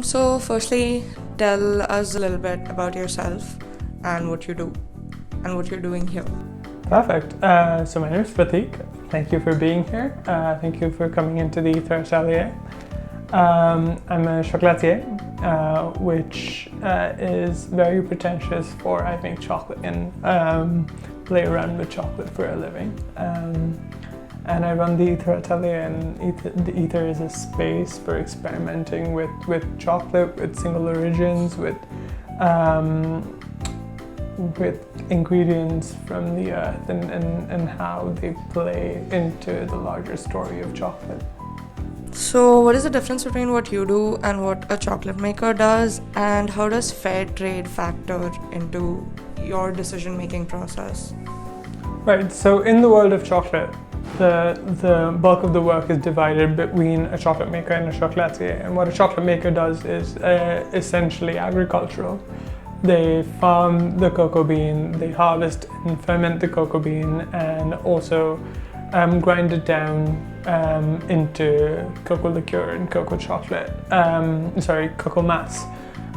So, firstly, tell us a little bit about yourself and what you do and what you're doing here. Perfect. So my name is Prateek. Thank you for being here. Thank you for coming into the Ether Atelier. I'm a chocolatier, which is very pretentious for I make chocolate and play around with chocolate for a living. And I run the Ether Atelier, and the Ether is a space for experimenting with chocolate, with single origins, with ingredients from the earth and how they play into the larger story of chocolate. So, what is the difference between what you do and what a chocolate maker does, and how does fair trade factor into your decision-making process? Right, so in the world of chocolate, the bulk of the work is divided between a chocolate maker and a chocolatier. And what a chocolate maker does is essentially agricultural. They farm the cocoa bean, they harvest and ferment the cocoa bean, and also grind it down into cocoa liqueur and cocoa chocolate, cocoa mass,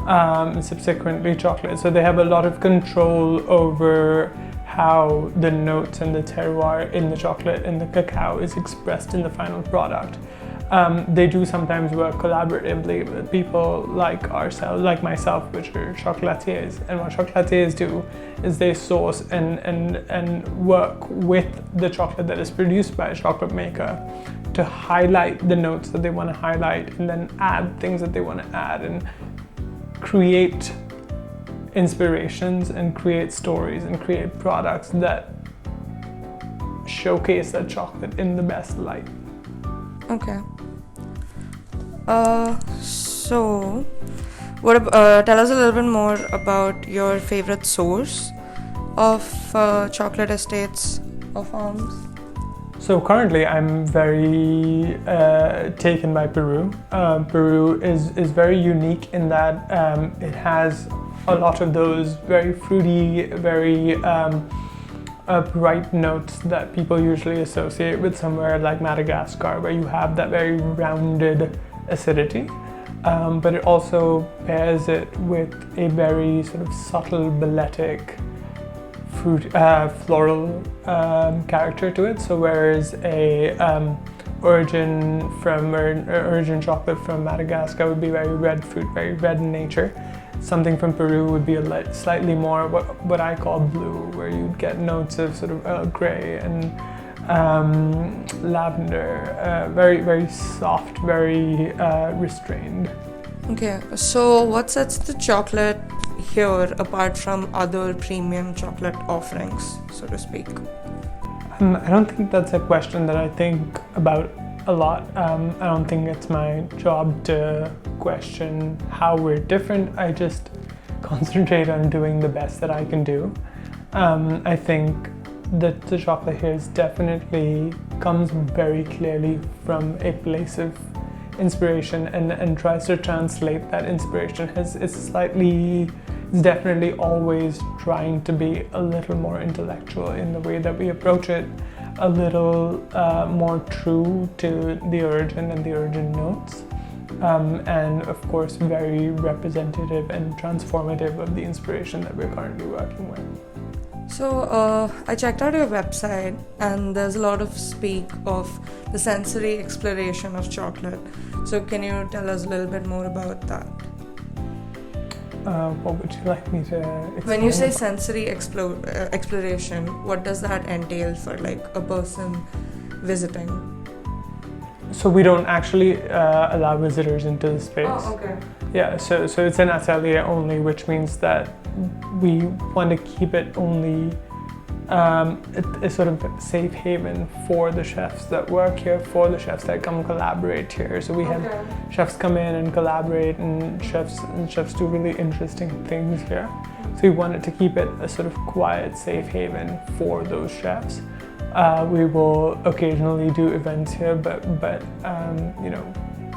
and subsequently chocolate. So they have a lot of control over how the notes and the terroir in the chocolate and the cacao is expressed in the final product. They do sometimes work collaboratively with people like ourselves, like myself, which are chocolatiers. And what chocolatiers do is they source and work with the chocolate that is produced by a chocolate maker to highlight the notes that they want to highlight, and then add things that they want to add, and create inspirations and create stories and create products that showcase that chocolate in the best light. Okay. So, tell us a little bit more about your favorite source of chocolate estates or farms. So currently I'm very taken by Peru. Peru is very unique in that it has a lot of those very fruity, very bright notes that people usually associate with somewhere like Madagascar, where you have that very rounded acidity, but it also pairs it with a very sort of subtle balletic floral character to it. So whereas a origin chocolate from Madagascar would be very red fruit, very red in nature, something from Peru would be slightly more what I call blue, where you'd get notes of sort of Earl Grey and lavender, very, very soft, very restrained. Okay, so what sets the chocolate here apart from other premium chocolate offerings, so to speak? I don't think that's a question that I think about a lot. I don't think it's my job to question how we're different. I just concentrate on doing the best that I can do. I think that the chocolate here is definitely comes very clearly from a place of inspiration and tries to translate that inspiration. It's definitely always trying to be a little more intellectual in the way that we approach it, a little more true to the origin and the origin notes, and of course very representative and transformative of the inspiration that we're currently working with. So I checked out your website, and there's a lot of speak of the sensory exploration of chocolate. So can you tell us a little bit more about that? What would you like me to explain? When you say sensory exploration, what does that entail for like a person visiting? So we don't actually allow visitors into the space. Oh, okay. Yeah, so it's an atelier only, which means that we want to keep it only a sort of safe haven for the chefs that work here, for the chefs that come collaborate here. So we have chefs come in and collaborate, and chefs do really interesting things here. So we wanted to keep it a sort of quiet, safe haven for those chefs. We will occasionally do events here, but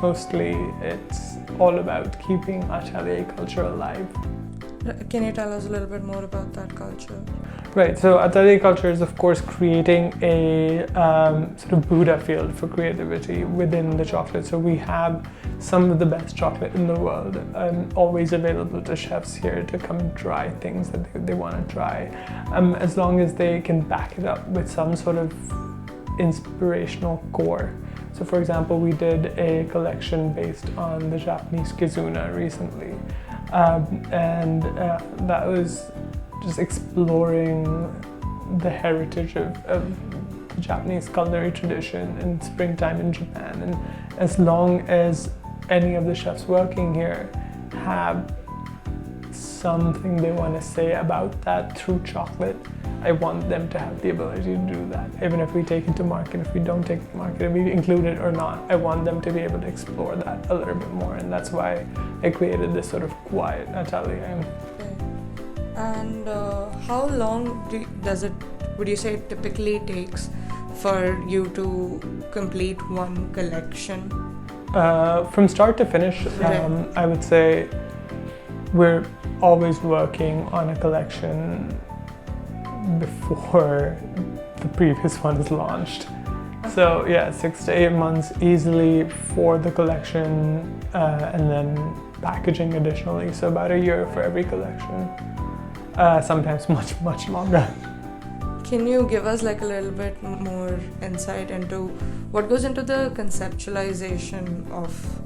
mostly it's all about keeping atelier culture alive. Can you tell us a little bit more about that culture? Right, so atelier culture is of course creating a sort of Buddha field for creativity within the chocolate. So we have some of the best chocolate in the world always available to chefs here to come and try things that they want to try, as long as they can back it up with some sort of inspirational core. So for example, we did a collection based on the Japanese kizuna recently, and that was just exploring the heritage of the Japanese culinary tradition and springtime in Japan. And as long as any of the chefs working here have something they want to say about that through chocolate, I want them to have the ability to do that. Even if we take it to market, if we don't take it to market, if we include it or not, I want them to be able to explore that a little bit more. And that's why I created this sort of quiet atelier. And how long would you say it typically takes for you to complete one collection? From start to finish, I would say we're always working on a collection before the previous one is launched. So yeah, 6 to 8 months easily for the collection, and then packaging additionally. So about a year for every collection. Sometimes much longer. Can you give us like a little bit more insight into what goes into the conceptualization of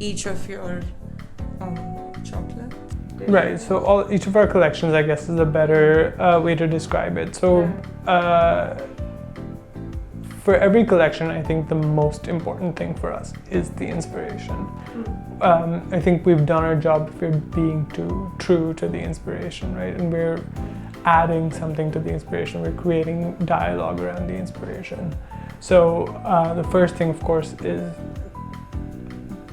each of your chocolate? Right, so each of our collections, I guess, is a better way to describe it. So for every collection, I think the most important thing for us is the inspiration. I think we've done our job if we're being too true to the inspiration, right? And we're adding something to the inspiration. We're creating dialogue around the inspiration. So the first thing, of course, is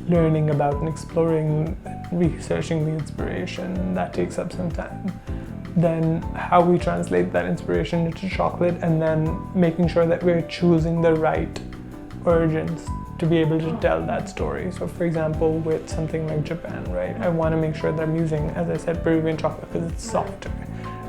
learning about and exploring, researching the inspiration. That takes up some time. Then how we translate that inspiration into chocolate, and then making sure that we're choosing the right origins to be able to tell that story. So for example, with something like Japan, right, I want to make sure that I'm using, as I said, Peruvian chocolate because it's softer.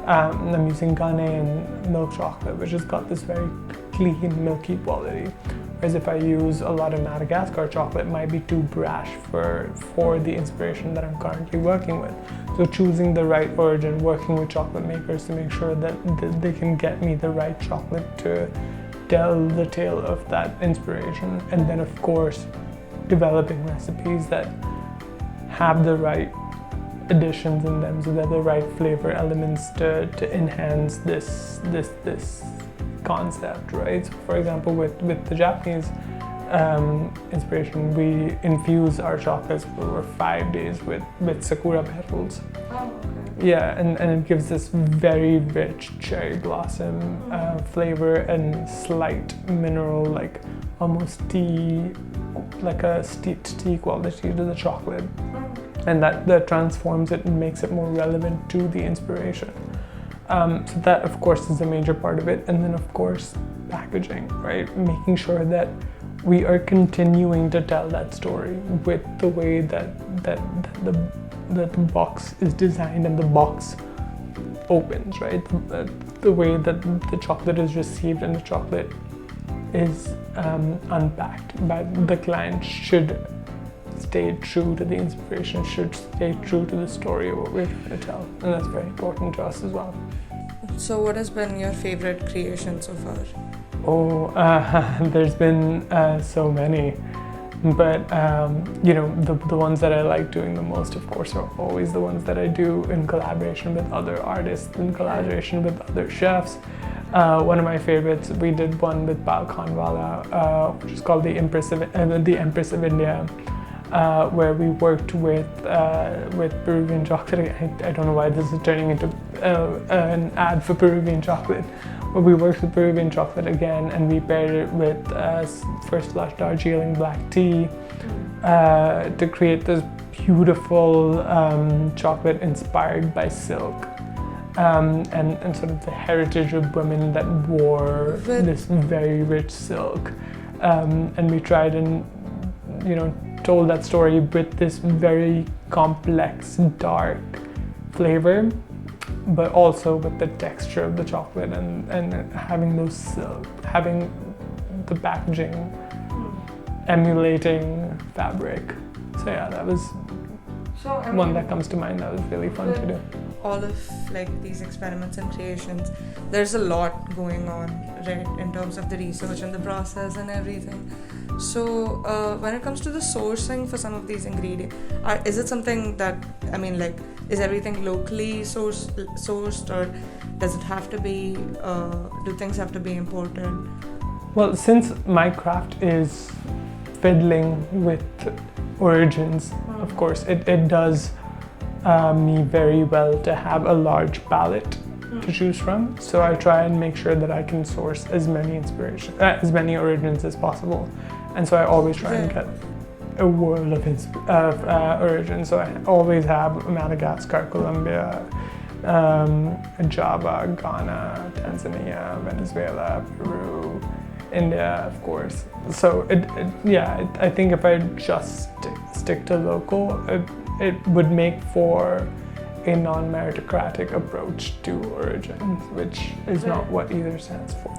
I'm using Ghanaian milk chocolate, which has got this very clean, milky quality. Whereas if I use a lot of Madagascar chocolate, it might be too brash for the inspiration that I'm currently working with. So choosing the right origin, working with chocolate makers to make sure that they can get me the right chocolate to tell the tale of that inspiration. And then of course, developing recipes that have the right additions in them, so they're the right flavor elements to enhance this concept, right? So for example, with the Japanese inspiration, we infuse our chocolates for over 5 days with sakura petals. Oh, okay. Yeah, and it gives this very rich cherry blossom flavor and slight mineral, like almost tea, like a steeped tea quality to the chocolate. And that transforms it and makes it more relevant to the inspiration. So that, of course, is a major part of it. And then, of course, packaging, right? Making sure that we are continuing to tell that story with the way that the box is designed and the box opens, right? The way that the chocolate is received and the chocolate is unpacked. But the client should stay true to the inspiration, should stay true to the story of what we're trying to tell. And that's very important to us as well. So what has been your favorite creation so far? Oh, there's been so many. But, you know, the ones that I like doing the most, of course, are always the ones that I do in collaboration with other artists, in collaboration with other chefs. One of my favorites, we did one with Pal Khanwala, which is called the Empress of India, where we worked with Peruvian chocolate. I don't know why this is turning into an ad for Peruvian chocolate. But we worked with Peruvian chocolate again, and we paired it with first flush Darjeeling black tea to create this beautiful chocolate inspired by silk, and sort of the heritage of women that wore this very rich silk. And we tried and, you know, told that story with this very complex, dark flavor, but also with the texture of the chocolate and having having the packaging emulating fabric. So yeah, that was one that comes to mind. That was really fun to do. All of like these experiments and creations, there's a lot going on, right, in terms of the research and the process and everything. So when it comes to the sourcing for some of these ingredients, is it something that, I mean, like, is everything locally sourced, or does it have to be, do things have to be imported? Well, since my craft is fiddling with origins, of course, it does me very well to have a large palette to choose from. So I try and make sure that I can source as many as many origins as possible. And so I always try and get a world of origins. So I always have Madagascar, Colombia, Java, Ghana, Tanzania, Venezuela, Peru, India, of course. So I think if I just stick to local, it would make for a non-meritocratic approach to origins, which is not what either stands for.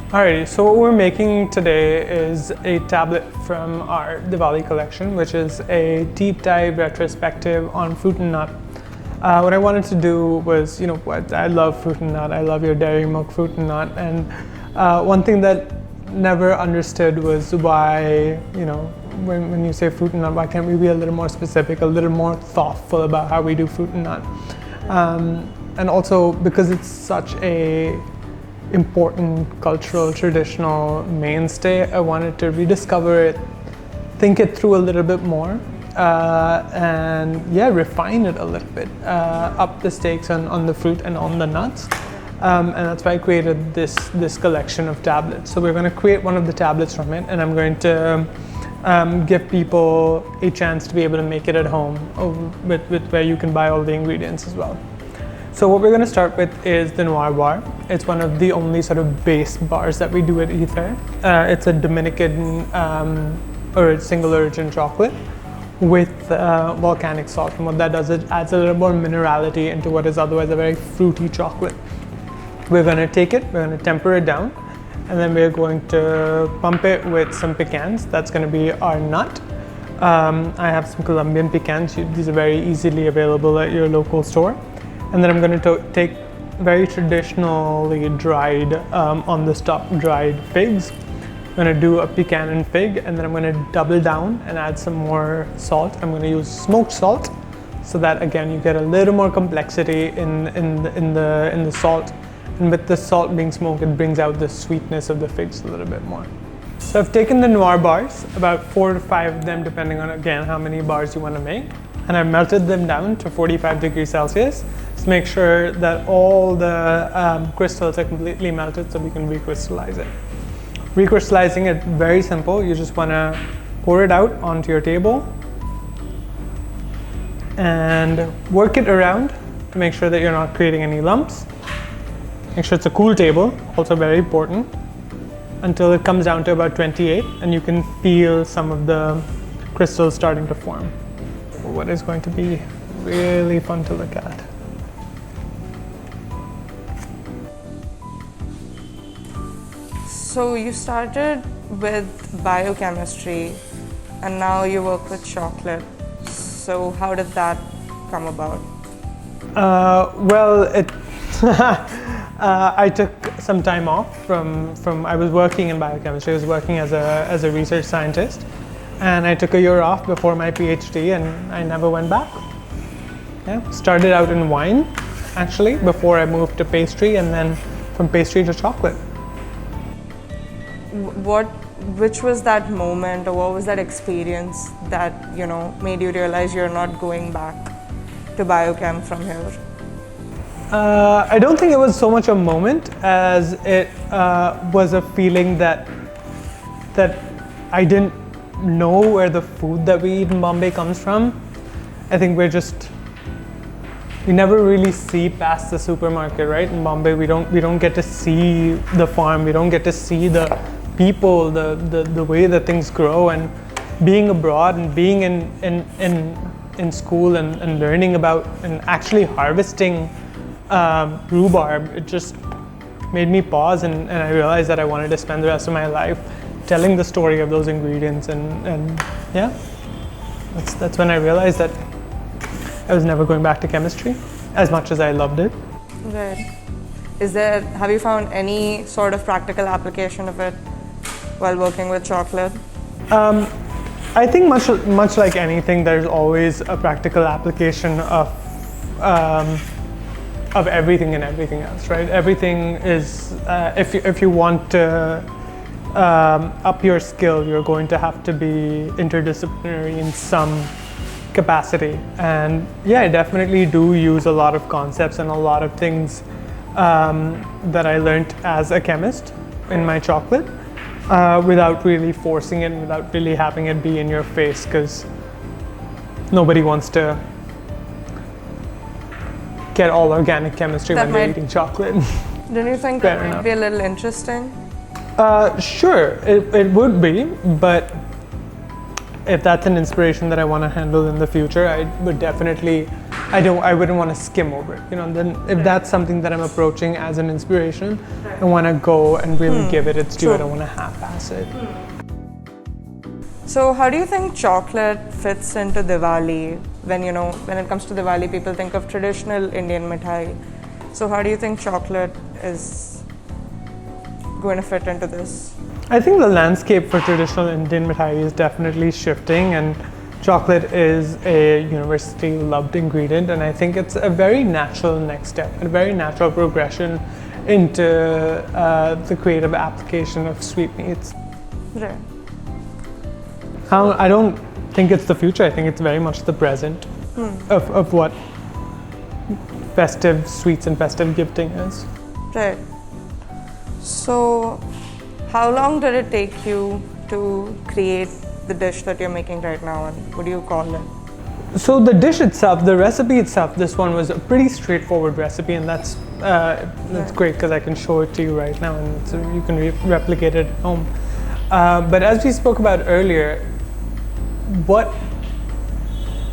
Alrighty, so what we're making today is a tablet from our Diwali collection, which is a deep dive retrospective on fruit and nut. What I wanted to do was, I love fruit and nut, I love your dairy milk fruit and nut, and one thing that never understood was why, when you say fruit and nut, why can't we be a little more specific, a little more thoughtful about how we do fruit and nut? And also because it's such a important cultural, traditional mainstay, I wanted to rediscover it, think it through a little bit more, and refine it a little bit, up the stakes on the fruit and on the nuts. And that's why I created this collection of tablets. So we're going to create one of the tablets from it, and I'm going to give people a chance to be able to make it at home with where you can buy all the ingredients as well. So what we're going to start with is the Noir bar. It's one of the only sort of base bars that we do at Ether. It's a Dominican or single origin chocolate with volcanic salt. And what that does, it adds a little more minerality into what is otherwise a very fruity chocolate. We're going to take it, we're going to temper it down, and then we're going to pump it with some pecans. That's going to be our nut. I have some Colombian pecans. These are very easily available at your local store. And then I'm going to take very traditionally dried, on the stalk dried figs. I'm going to do a pecan and fig, and then I'm going to double down and add some more salt. I'm going to use smoked salt, so that again you get a little more complexity in the salt. And with the salt being smoked, it brings out the sweetness of the figs a little bit more. So I've taken the Noir bars, about 4 to 5 of them, depending on again how many bars you want to make, and I've melted them down to 45 degrees Celsius to make sure that all the crystals are completely melted, so we can recrystallize it. Recrystallizing it, very simple. You just want to pour it out onto your table and work it around to make sure that you're not creating any lumps. Make sure it's a cool table, also very important, until it comes down to about 28, and you can feel some of the crystals starting to form. What is going to be really fun to look at. So you started with biochemistry and now you work with chocolate. So how did that come about? I took some time off from I was working in biochemistry. I was working as a research scientist, and I took a year off before my PhD, and I never went back. Yeah, started out in wine, actually, before I moved to pastry, and then from pastry to chocolate. Which was that moment, or what was that experience that made you realize you're not going back to biochem from here? I don't think it was so much a moment as it was a feeling that I didn't know where the food that we eat in Bombay comes from. I think we never really see past the supermarket, right? In Bombay, we don't get to see the farm, we don't get to see the people, the way that things grow. And being abroad and being in in school and learning about and actually harvesting rhubarb, it just made me pause and I realized that I wanted to spend the rest of my life telling the story of those ingredients and yeah, that's when I realized that I was never going back to chemistry as much as I loved it. Right. Have you found any sort of practical application of it while working with chocolate? I think much like anything, there's always a practical application of everything and everything else, right? Everything is, if you want to up your skill, you're going to have to be interdisciplinary in some capacity. And yeah, I definitely do use a lot of concepts and a lot of things that I learned as a chemist in my chocolate without really forcing it, without really having it be in your face, because nobody wants to get all organic chemistry when they're eating chocolate. Don't you think that might be a little interesting? Sure, it would be, but if that's an inspiration that I want to handle in the future, I would definitely, I wouldn't want to skim over it. Then if that's something that I'm approaching as an inspiration, I want to go and really give it its due. I don't want to half-ass it. So how do you think chocolate fits into Diwali? When it comes to Diwali, people think of traditional Indian mithai. So how do you think chocolate is going to fit into this? I think the landscape for traditional Indian mithai is definitely shifting, and chocolate is a universally loved ingredient, and I think it's a very natural next step, a very natural progression into the creative application of sweetmeats. Right. I don't think it's the future, I think it's very much the present of what festive sweets and festive gifting is. Right. So, how long did it take you to create the dish that you're making right now, and what do you call it? So the dish itself, the recipe itself, this one was a pretty straightforward recipe, and that's great because I can show it to you right now, and so you can replicate it at home. But as we spoke about earlier, what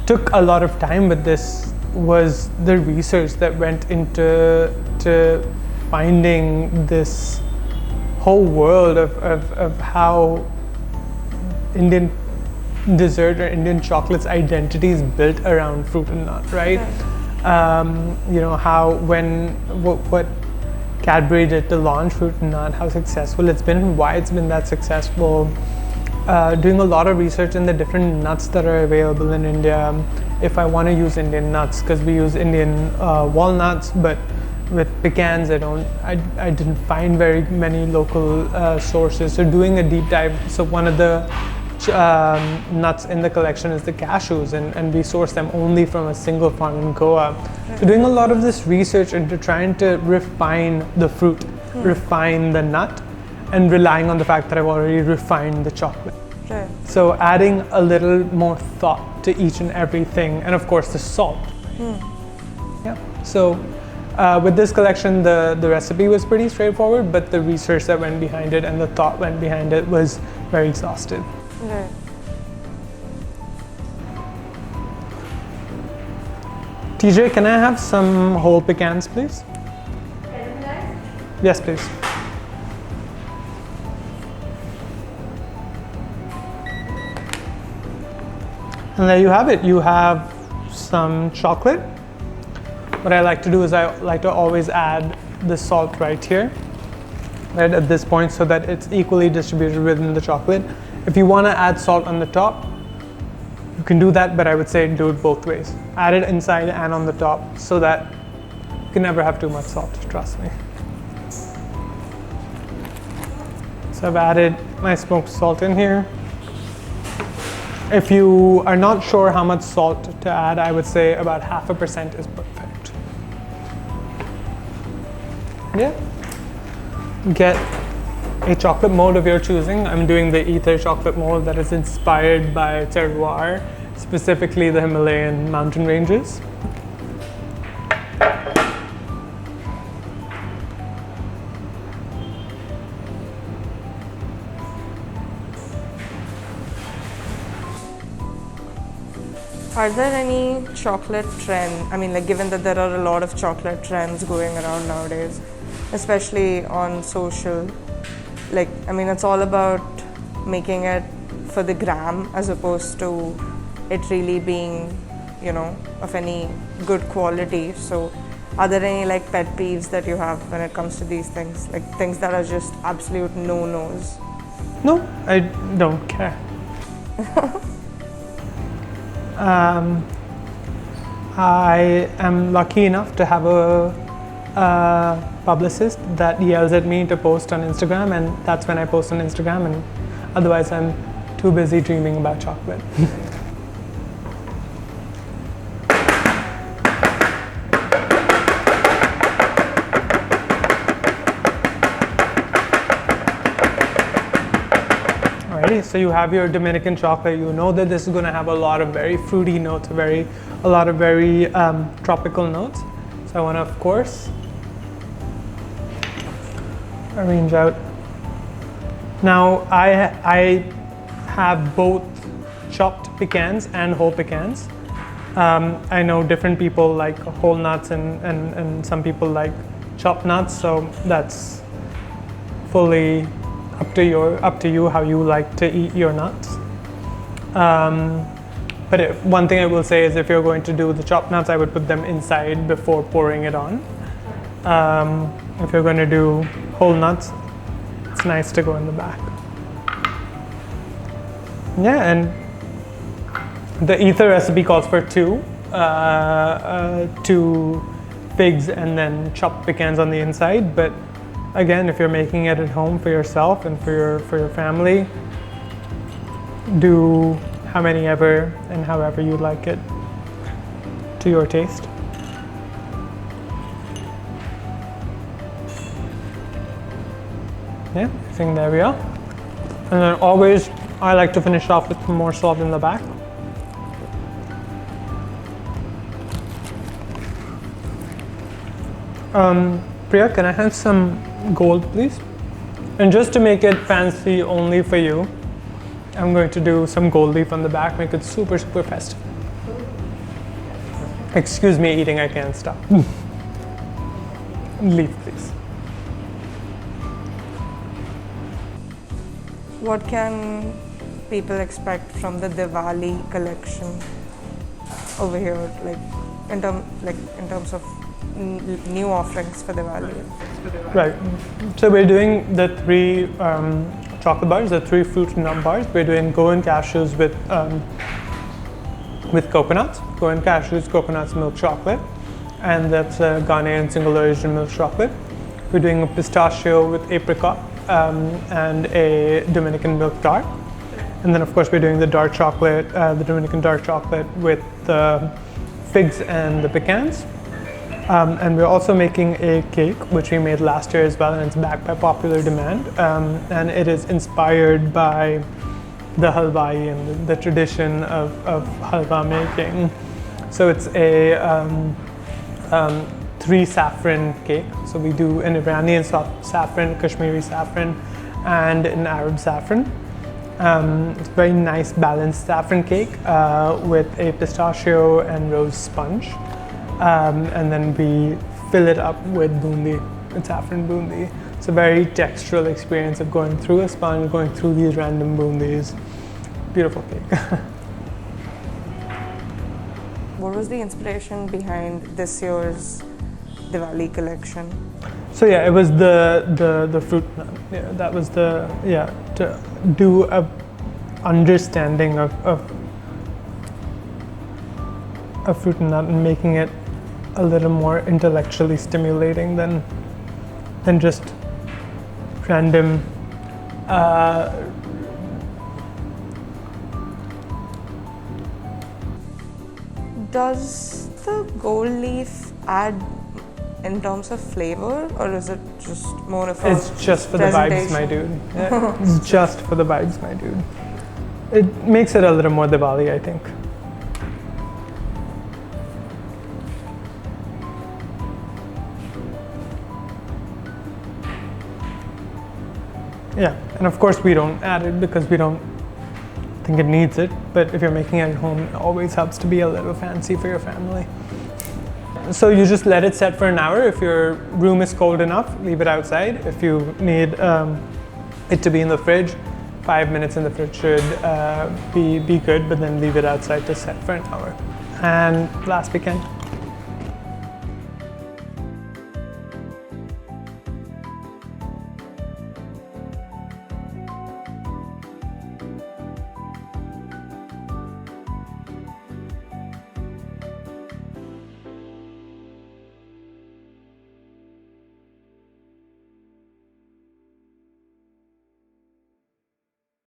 took a lot of time with this was the research that went into finding this whole world of how Indian dessert or Indian chocolate's identity is built around fruit and nut, right? How what Cadbury did to launch fruit and nut, how successful it's been and why it's been that successful. Doing a lot of research in the different nuts that are available in India. If I want to use Indian nuts, because we use Indian walnuts, but with pecans, I didn't find very many local sources. So doing a deep dive. So one of the nuts in the collection is the cashews, and we source them only from a single farm in Goa. So doing a lot of this research into trying to refine the fruit, refine the nut, and relying on the fact that I've already refined the chocolate. Right. So adding a little more thought to each and everything, and of course the salt. Yeah. So with this collection, the recipe was pretty straightforward, but the research that went behind it and the thought went behind it was very exhaustive. Right. TJ, can I have some whole pecans, please? Yes, please. And there you have it. You have some chocolate. What I like to do is I like to always add the salt right here, right at this point, so that it's equally distributed within the chocolate. If you want to add salt on the top, you can do that, but I would say do it both ways. Add it inside and on the top, so that you can never have too much salt, trust me. So I've added my smoked salt in here. If you are not sure how much salt to add, I would say about 0.5% is perfect. Yeah. Get a chocolate mold of your choosing. I'm doing the Ether chocolate mold that is inspired by terroir, specifically the Himalayan mountain ranges. Are there any chocolate trend? I mean, like, given that there are a lot of chocolate trends going around nowadays, especially on social, like, I mean, it's all about making it for the gram as opposed to it really being, you know, of any good quality. So, are there any like pet peeves that you have when it comes to these things, like things that are just absolute no-nos? No, I don't care. I am lucky enough to have a publicist that yells at me to post on Instagram, and that's when I post on Instagram, and otherwise I'm too busy dreaming about chocolate. So you have your Dominican chocolate. You know that this is going to have a lot of very fruity notes, a lot of very tropical notes. So I want to, of course, arrange out. Now I have both chopped pecans and whole pecans. I know different people like whole nuts and some people like chopped nuts. So that's fully up to you how you like to eat your nuts. But one thing I will say is if you're going to do the chopped nuts, I would put them inside before pouring it on. If you're going to do whole nuts, it's nice to go in the back. Yeah, and the Ether recipe calls for two figs and then chopped pecans on the inside, but again, if you're making it at home for yourself and for your family, do how many ever and however you like it to your taste. Yeah, I think there we are. And then always, I like to finish off with some more salt in the back. Priya, can I have some gold, please? And just to make it fancy only for you, I'm going to do some gold leaf on the back, make it super, super festive. Excuse me eating, I can't stop. Leaf, please. What can people expect from the Diwali collection over here, like in terms of new offerings for Diwali? Right. So we're doing the three chocolate bars, the three fruit nut bars. We're doing Goan cashews with coconuts, Goan cashews, coconuts, milk chocolate, and that's Ghanaian single origin milk chocolate. We're doing a pistachio with apricot and a Dominican milk tart. And then of course we're doing the dark chocolate, the Dominican dark chocolate with the figs and the pecans. And we're also making a cake, which we made last year as well, and it's backed by popular demand. And it is inspired by the halwai and the tradition of halwa making. So it's a 3 saffron cake. So we do an Iranian saffron, Kashmiri saffron, and an Arab saffron. It's a very nice balanced saffron cake with a pistachio and rose sponge. And then we fill it up with bundi, with saffron bundi. It's a very textural experience of going through a sponge, going through these random bundis. Beautiful cake. What was the inspiration behind this year's Diwali collection? So yeah, it was the fruit nut. Yeah, that was to do a understanding of a fruit nut and making it a little more intellectually stimulating than just random Does the gold leaf add in terms of flavor, or is it just more of a It's just for the vibes, my dude. Yeah, it's just for the vibes, my dude. It makes it a little more Diwali, I think. Yeah, and of course we don't add it because we don't think it needs it, but if you're making it at home, it always helps to be a little fancy for your family. So you just let it set for an hour. If your room is cold enough, leave it outside. If you need it to be in the fridge, 5 minutes in the fridge should be good, but then leave it outside to set for an hour. And last weekend.